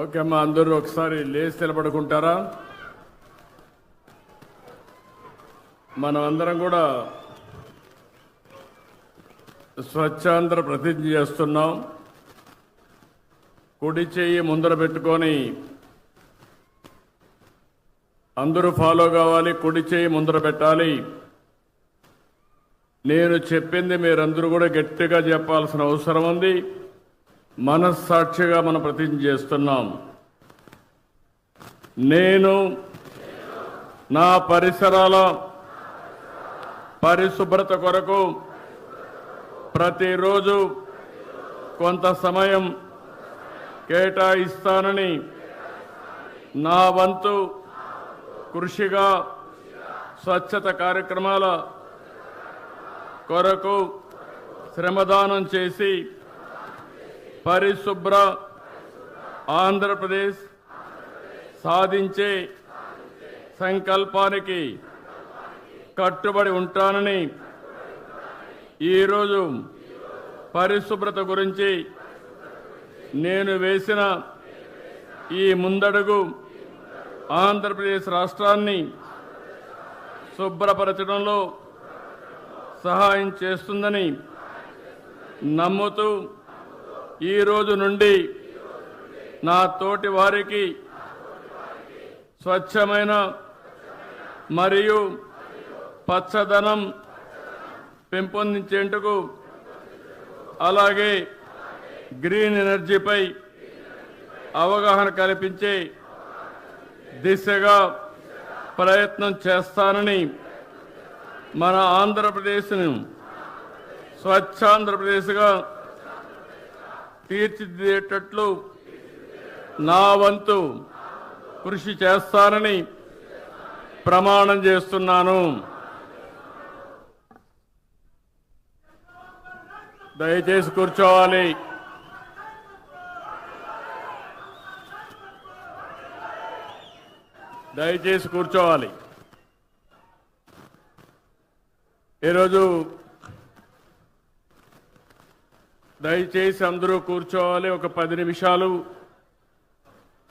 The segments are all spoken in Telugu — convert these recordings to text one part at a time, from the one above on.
ఓకే అమ్మా, అందరూ ఒకసారి లేచి నిలబడుకుంటారా? మనం అందరం కూడా స్వచ్ఛాంధ్ర ప్రతిజ్ఞ చేస్తున్నాం. కుడి చెయ్యి ముందర పెట్టుకొని అందరూ ఫాలో కావాలి. కుడి చెయ్యి ముందర పెట్టాలి. నేను చెప్పింది మీరందరూ కూడా గట్టిగా చెప్పాల్సిన అవసరం ఉంది. మనస్సాక్షిగా మనం ప్రతిజ్ఞ చేస్తున్నాం. నేను నా పరిసరాల పరిశుభ్రత కొరకు ప్రతిరోజు కొంత సమయం కేటాయిస్తానని నా వంతు కృషిగా స్వచ్ఛత కార్యక్రమాల కొరకు శ్రమదానం చేసి పరిశుభ్ర ఆంధ్రప్రదేశ్ సాధించే సంకల్పానికి కట్టుబడి ఉంటానని ఈరోజు పరిశుభ్రత గురించి నేను వేసిన ఈ ముందడుగు ఆంధ్రప్రదేశ్ రాష్ట్రాన్ని శుభ్రపరచడంలో సహాయం చేస్తుందని నమ్ముతూ ఈ రోజు నుండి నా తోటి వారికి స్వచ్ఛమైన మరియు పచ్చదనం పెంపొందించేందుకు అలాగే గ్రీన్ ఎనర్జీపై అవగాహన కల్పించే దిశగా ప్రయత్నం చేస్తానని మన ఆంధ్రప్రదేశ్ను స్వచ్ఛాంధ్రప్రదేశ్గా తీర్చిదిద్దేటట్లు నా వంతు కృషి చేస్తానని ప్రమాణం చేస్తున్నాను. దయచేసి కూర్చోవాలి. దయచేసి కూర్చోవాలి. ఈరోజు దయచేసి అందరూ కూర్చోవాలి. ఒక 10 నిమిషాలు.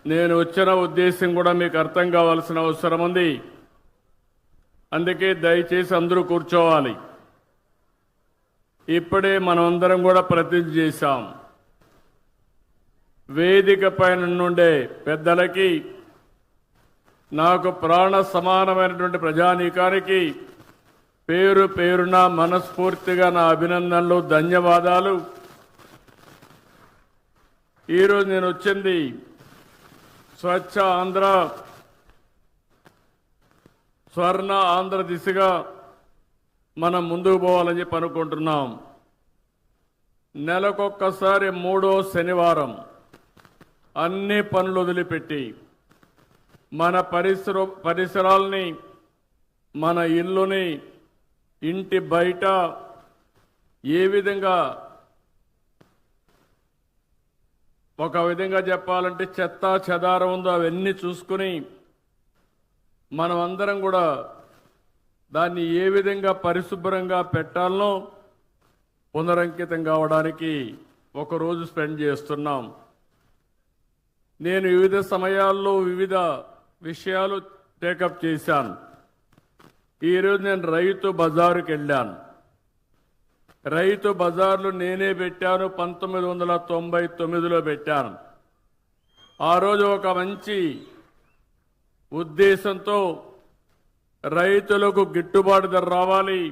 నేను వచ్చిన ఉద్దేశం కూడా మీకు అర్థం కావాల్సిన అవసరం ఉంది. అందుకే దయచేసి అందరూ కూర్చోవాలి. ఇప్పుడే మనమందరం కూడా ప్రతిజ్ఞ చేశాం. వేదిక పైన నుండే పెద్దలకి, నాకు ప్రాణ సమానమైనటువంటి ప్రజానీకానికి పేరు పేరున మనస్ఫూర్తిగా నా అభినందనలు, ధన్యవాదాలు. ఈరోజు నేను వచ్చింది స్వచ్ఛ ఆంధ్ర, స్వర్ణ ఆంధ్ర దిశగా మనం ముందుకు పోవాలని చెప్పి అనుకుంటున్నాం. నెలకొక్కసారి 3వ శనివారం అన్ని పనులు వదిలిపెట్టి మన పరిసరాల్ని, మన ఇల్లుని, ఇంటి బయట ఏ విధంగా, ఒక విధంగా చెప్పాలంటే చెత్త చెదారం ఉందో అవన్నీ చూసుకుని మనం అందరం కూడా దాన్ని ఏ విధంగా పరిశుభ్రంగా పెట్టాలనో పునరంకితం కావడానికి ఒకరోజు స్పెండ్ చేస్తున్నాం. నేను వివిధ సమయాల్లో వివిధ విషయాలు టేకప్ చేశాను. ఈరోజు నేను రైతు బజారుకి వెళ్ళాను. రైతు బజార్లు నేనే పెట్టాను. 1999లో పెట్టాను. ఆ రోజు ఒక మంచి ఉద్దేశంతో రైతులకు గిట్టుబాటు ధర రావాలి,